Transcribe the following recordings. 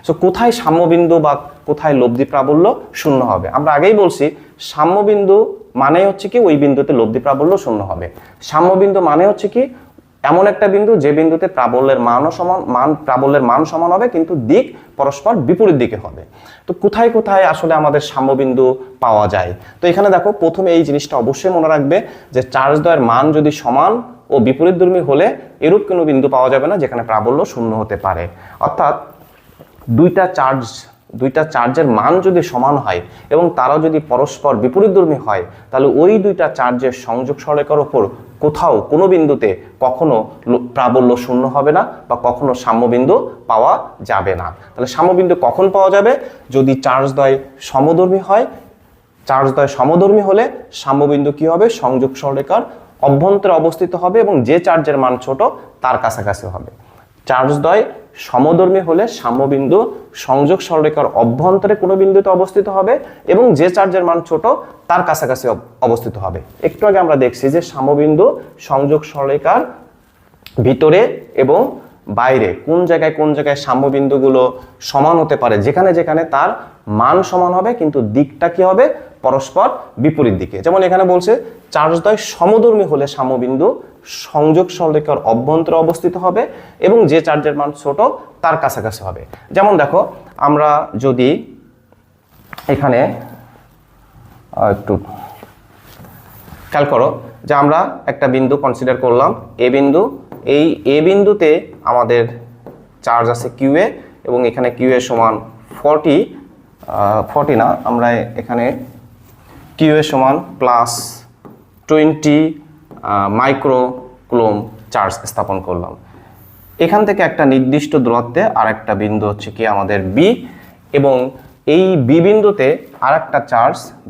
So কোথায় সাম্যবিন্দু বা কোথায় লব্ধি প্রাবল্য শূন্য হবে? আমরা আগেই বলছি সাম্যবিন্দু মানে হচ্ছে কি ওই বিন্দুতে লব্ধি প্রাবল্য শূন্য হবে। সাম্যবিন্দু মানে হচ্ছে কি এমন একটা বিন্দু যে বিন্দুতে প্রাবল্যের প্রাবল্যের মান সমান হবে কিন্তু দিক পরস্পর বিপরীত দিকে হবে। তো কোথায় কোথায় আসলে আমাদের সাম্যবিন্দু পাওয়া যায়? তো এখানে দেখো প্রথমে এই জিনিসটা অবশ্যই মনে রাখবে যে চার্জদ্বয়ের মান যদি সমান ও বিপরীতধর্মী হলে এরূপ কোনো বিন্দু পাওয়া যাবে না যেখানে প্রাবল্য শূন্য হতে পারে। অর্থাৎ দুইটা চার্জের মান যদি সমান হয় এবং তারা যদি পরস্পর বিপরীতধর্মী হয় তাহলে ওই দুইটা চার্জের সংযোগ সরলরেখার উপর কোথাও কোনো বিন্দুতে কখনো প্রাবল্য শূন্য হবে না বা কখনো সাম্যবিন্দু পাওয়া যাবে না। তাহলে সাম্যবিন্দু কখন পাওয়া যাবে? যদি চার্জদ্বয় সমধর্মী হয়। চার্জদ্বয় সমধর্মী হলে সাম্যবিন্দু কি হবে? সংযোগ সরলরেখার অভ্যন্তরে অবস্থিত হবে এবং যে চার্জের মান ছোট তার কাছাকাছি হবে। চার্জদ্বয় সমধর্মী হলে সাম্যবিন্দু সংযোগ সরলরেখার অভ্যন্তরে কোনো বিন্দুতে অবস্থিত হবে এবং যে চার্জের মান ছোট তার কাছাকাছি অবস্থিত হবে। একটু আগে আমরা দেখছি যে সাম্যবিন্দু সংযোগ সরলরেখার ভিতরে এবং বাইরে কোন জায়গায় সাম্যবিন্দুগুলো সমান হতে পারে, যেখানে যেখানে তার মান সমান হবে কিন্তু দিকটা কি হবে? পরস্পর বিপরীত দিকে। যেমন এখানে বলছে চার্জদ্বয় সমধর্মী হলে সাম্যবিন্দু সংযোগ সরলরেখার অভ্যন্তরে অবস্থিত হবে এবং যে চার্জের মান ছোট তার কাছাকাছি হবে। যেমন দেখো আমরা যদি এখানে একটু খেয়াল করো যে আমরা একটা বিন্দু কনসিডার করলাম এ বিন্দু। এই এ বিন্দুতে আমাদের চার্জ আছে কিউ এ এবং এখানে কিউ এ সমান 40 না, আমরা এখানে কিউ এ সমান +20 মাইক্রো কুলম চার্জ স্থাপন করলাম। এখান থেকে একটা নির্দিষ্ট দূরত্বে আর একটা বিন্দু হচ্ছে কি আমাদের বি এবং এই বি বিন্দুতে আর একটা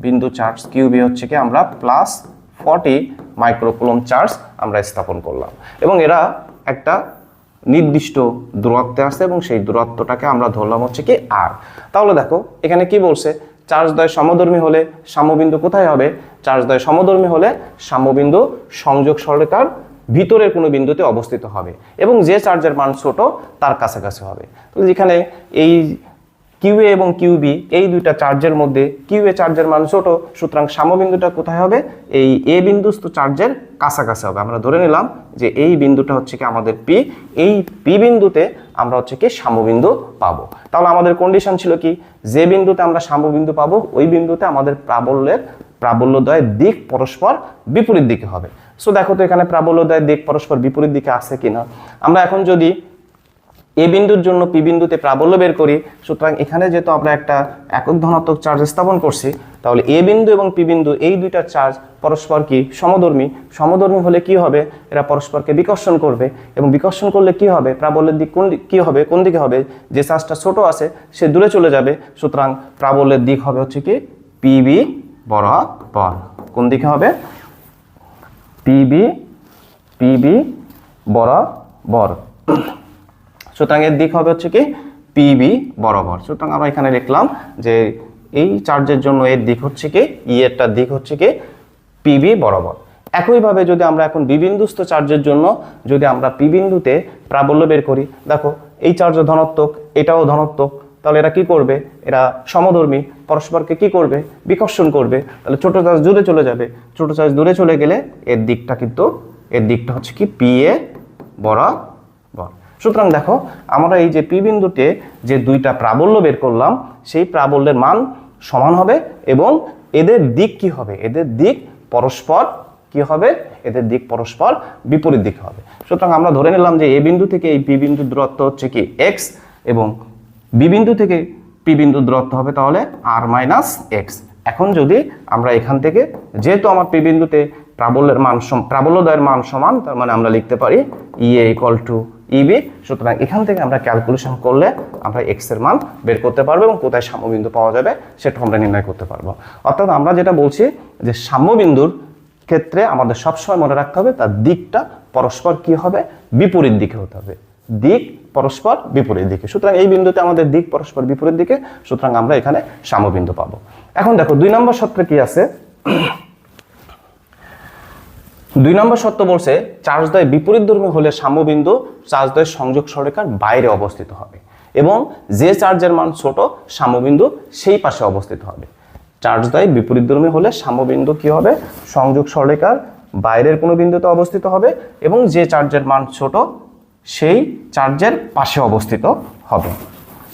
বিন্দু চার্জ কিউ বি হচ্ছে কি আমরা +40 মাইক্রো কুলম চার্জ আমরা স্থাপন করলাম এবং এরা একটা নির্দিষ্ট দূরত্বে আসছে এবং সেই দূরত্বটাকে আমরা ধরলাম হচ্ছে কি আর। তাহলে দেখো এখানে কি বলছে? চার্জদ্বয় সমধর্মী হলে সাম্যবিন্দু কোথায় হবে? চার্জদ্বয় সমধর্মী হলে সাম্যবিন্দু সংযোগ সরলরেখার ভিতরের কোনো বিন্দুতে অবস্থিত হবে এবং যে চার্জের মান ছোট তার কাছাকাছি হবে। তো যেখানে এই কিউ এ এবং কিউ বি এই দুইটা চার্জের মধ্যে কিউ এ চার্জের মান ছোট, সুতরাং সাম্যবিন্দুটা কোথায় হবে? এই এ বিন্দুস্থ চার্জের কাছাকাছি হবে। আমরা ধরে নিলাম যে এই বিন্দুটা হচ্ছে কি আমাদের পি, এই পি বিন্দুতে আমরা হচ্ছে কি সাম্যবিন্দু পাবো। তাহলে আমাদের কন্ডিশন ছিল কি? যে বিন্দুতে আমরা সাম্যবিন্দু পাবো ওই বিন্দুতে আমাদের প্রাবল্যদ্বয়ের দিক পরস্পর বিপরীত দিকে হবে। সো দেখো তো এখানে প্রাবল্যদ্বয়ের দিক পরস্পর বিপরীত দিকে আছে কিনা। আমরা এখন যদি এ বিন্দুর জন্য পি বিন্দুতে প্রাবল্য বের করি, সুতরাং এখানে যেহেতু আমরা একটা একক ধনাত্মক চার্জ স্থাপন করছি তাহলে এ বিন্দু এবং পি বিন্দু এই দুইটা চার্জ পরস্পর কি সমধর্মী হলে কি হবে? এরা পরস্পরকে বিকর্ষণ করবে এবং বিকর্ষণ করলে কি হবে? প্রাবল্যের দিক কোন দিকে হবে? যে চার্জটা ছোট আছে সে দূরে চলে যাবে, সুতরাং প্রাবল্যের দিক হবে হচ্ছে কি পিবি বরাবর। কোন দিকে হবে? পিবি বরাবর। সুতরাং এর দিক হবে হচ্ছে কি পিবি বরাবর। সুতরাং আমরা এখানে লিখলাম যে এই চার্জের জন্য এর দিক হচ্ছে কি এরটার দিক হচ্ছে কি পিবি বরাবর। একইভাবে যদি আমরা এখন বি বিন্দুস্থ চার্জের জন্য যদি আমরা পি বিন্দুতে প্রাবল্য বের করি, দেখো এই চার্জ ধনাত্মক, এটাও ধনাত্মক, তাহলে এরা কি করবে? এরা সমধর্মী, পরস্পরকে কি করবে? বিকর্ষণ করবে। তাহলে ছোট চার্জ দূরে চলে যাবে, ছোট চার্জ দূরে চলে গেলে এর দিকটা হচ্ছে কি পি এ বরাবর। সুতরাং দেখো আমরা এই যে পি বিন্দুতে যে দুইটা প্রাবল্য বের করলাম সেই প্রাবল্যের মান সমান হবে এবং এদের দিক কি হবে? এদের দিক পরস্পর কি হবে? এদের দিক পরস্পর বিপরীত দিকে হবে। সুতরাং আমরা ধরে নিলাম যে এ বিন্দু থেকে এই পি বিন্দুর দূরত্ব হচ্ছে কি এক্স এবং বি বিন্দু থেকে পি বিন্দুর দূরত্ব হবে তাহলে আর মাইনাস এক্স। এখন যদি আমরা এখান থেকে যেহেতু আমার পি বিন্দুতে প্রাবল্যদ্বয়ের মান সমান, তার মানে আমরা লিখতে পারি ইএ ইকুয়াল টু ইবি। সুতরাং এখান থেকে আমরা ক্যালকুলেশন করলে আমরা এক্স এর মান বের করতে পারবো এবং কোথায় সাম্যবিন্দু পাওয়া যাবে সেটা আমরা নির্ণয় করতে পারবো। অর্থাৎ আমরা যেটা বলছি যে সাম্যবিন্দুর ক্ষেত্রে আমাদের সবসময় মনে রাখতে হবে তার দিকটা পরস্পর কি হবে? বিপরীত দিকে হতে হবে, দিক পরস্পর বিপরীত দিকে। সুতরাং এই বিন্দুতে আমাদের দিক পরস্পর বিপরীত দিকে, সুতরাং আমরা এখানে সাম্যবিন্দু পাবো। এখন দেখো 2 নম্বর সূত্রে কি আছে? 2 নম্বর সূত্র বলছে চার্জদ্বয় বিপরীতধর্মী হলে সাম্যবিন্দু চার্জদ্বয়ের সংযোগ সরলরেখার বাইরে অবস্থিত হবে। এবং যে চার্জের মান ছোট সাম্যবিন্দু সেই পাশে অবস্থিত হবে। চার্জদ্বয় বিপরীতধর্মী হলে সাম্যবিন্দু কি হবে? সংযোগ সরলরেখার বাইরের কোনো বিন্দুতে অবস্থিত হবে এবং যে চার্জের মান ছোট সেই চার্জের পাশে অবস্থিত হবে।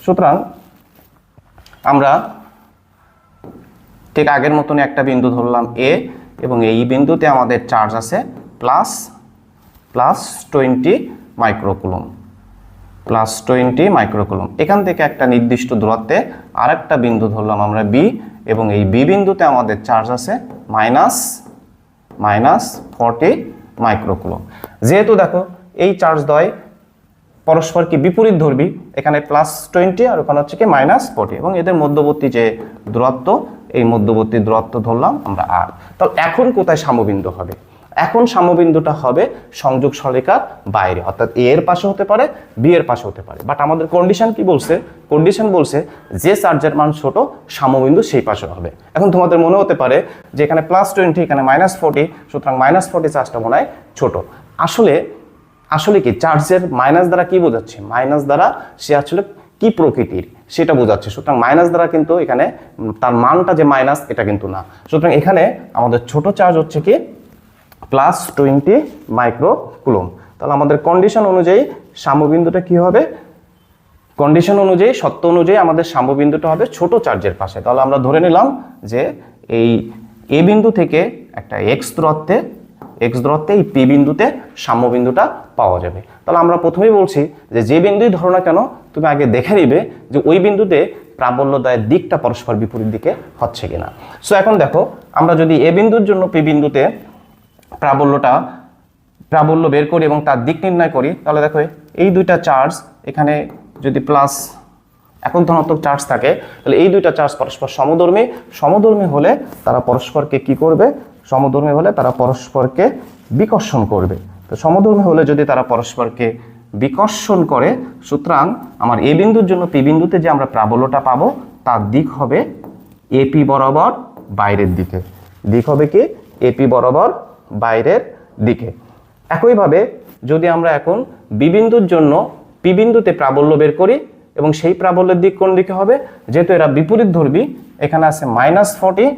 সুতরাং আমরা ঠিক আগের মতনই একটা বিন্দু ধরলাম এ, এবং এই বিন্দুতে আমাদের চার্জ আছে প্লাস 20 মাইক্রোকুলম, প্লাস 20 মাইক্রোকুলম। এখান থেকে একটা নির্দিষ্ট দূরত্বে আর একটা বিন্দু ধরলাম আমরা বি, এবং এই বি বিন্দুতে আমাদের চার্জ আছে মাইনাস 40 মাইক্রোকুলম। যেহেতু দেখো এই চার্জ দ্বয় পরস্পর কি বিপরীত ধর্মী, এখানে +20 আর ওখানে হচ্ছে কি -40, এবং এদের মধ্যবর্তী যে দূরত্ব, এই মধ্যবর্তী দূরত্ব ধরলাম আমরা আর। তাহলে এখন কোথায় সাম্যবিন্দু হবে? এখন সাম্যবিন্দুটা হবে সংযোগ সরলরেখার বাইরে, অর্থাৎ এ এর পাশে হতে পারে, বি এর পাশে হতে পারে। বাট আমাদের কন্ডিশন কি বলছে? কন্ডিশন বলছে যে চার্জের মান ছোট সাম্যবিন্দু সেই পাশে হবে। এখন তোমাদের মনে হতে পারে যে এখানে +20 এখানে -40, সুতরাং -40 চার্জটা মনে হয় ছোট। আসলে কি চার্জের মাইনাস দ্বারা কি বোঝাচ্ছে? মাইনাস দ্বারা সে আসলে কি প্রকৃতির সেটা বোঝাচ্ছে। সুতরাং মাইনাস দ্বারা কিন্তু এখানে তার মানটা যে মাইনাস এটা কিন্তু না। সুতরাং এখানে আমাদের ছোট চার্জ হচ্ছে কি +20 মাইক্রোকুলম। তাহলে আমাদের কন্ডিশন অনুযায়ী সাম্যবিন্দুটা কি হবে? কন্ডিশন অনুযায়ী, সত্য অনুযায়ী আমাদের সাম্যবিন্দুটা হবে ছোট চার্জের পাশে। তাহলে আমরা ধরে নিলাম যে এই এ বিন্দু থেকে একটা এক্স দূরত্বে এই পি বিন্দুতে সাম্যবিন্দুটা পাওয়া যাবে। তাহলে আমরা প্রথমেই বলছি যে বিন্দুই ধরো না কেন তুমি আগে দেখে নিবে যে ওই বিন্দুতে প্রাবল্যদ্বয়ের দিকটা পরস্পর বিপরীত দিকে হচ্ছে কিনা। সো এখন দেখো আমরা যদি এ বিন্দুর জন্য পি বিন্দুতে প্রাবল্য বের করি এবং তার দিক নির্ণয় করি, তাহলে দেখো এই দুইটা চার্জ এখানে যদি প্লাস একক ধনাত্মক চার্জ থাকে, তাহলে এই দুইটা চার্জ পরস্পর সমধর্মী হলে তারা পরস্পরকে কি করবে? সমধর্মী হলে তারা পরস্পরকে বিকর্ষণ করবে। তো সমধর্মী হলে যদি তারা পরস্পরকে বিকর্ষণ করে, সুতরাং আমার এ বিন্দুর জন্য পি বিন্দুতে যে আমরা প্রাবল্যটা পাবো তার দিক হবে এপি বরাবর বাইরের দিকে। দিক হবে কি? এপি বরাবর বাইরের দিকে। একইভাবে যদি আমরা এখন বি বিন্দুর জন্য পি বিন্দুতে প্রাবল্য বের করি এবং সেই প্রাবল্যের দিক কোন দিকে হবে? যেহেতু এরা বিপরীত ধর্মী, এখানে আছে -40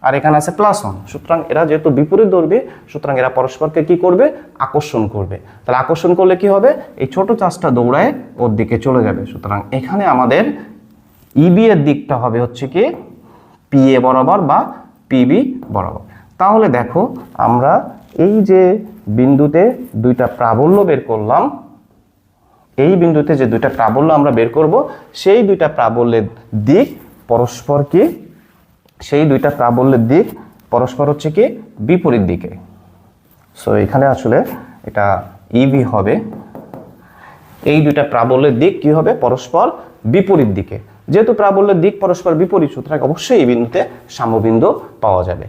আর এখানে আছে +1, সুতরাং এরা যেহেতু বিপরীত ধর্মী, সুতরাং এরা পরস্পরকে কি করবে? আকর্ষণ করবে। তাহলে আকর্ষণ করলে কি হবে? এই ছোট চার্জটা দৌড়ায় ওর দিকে চলে যাবে। সুতরাং এখানে আমাদের ইবি এর দিকটা হবে হচ্ছে কি পিএ বরাবর বা পিবি বরাবর। তাহলে দেখো আমরা এই যে বিন্দুতে দুইটা প্রাবল্য বের করলাম, এই বিন্দুতে যে দুইটা প্রাবল্য আমরা বের করব, সেই দুইটা প্রাবল্যের দিক পরস্পর কি? সেই দুইটা প্রাবল্যের দিক পরস্পর হচ্ছে কি বিপরীত দিকে। সো এখানে আসলে এটা ইবি হবে। এই দুইটা প্রাবল্যের দিক কি হবে? পরস্পর বিপরীত দিকে। যেহেতু প্রাবল্যের দিক পরস্পর বিপরীত, সুতরাং অবশ্যই এই বিন্দুতে সাম্যবিন্দু পাওয়া যাবে।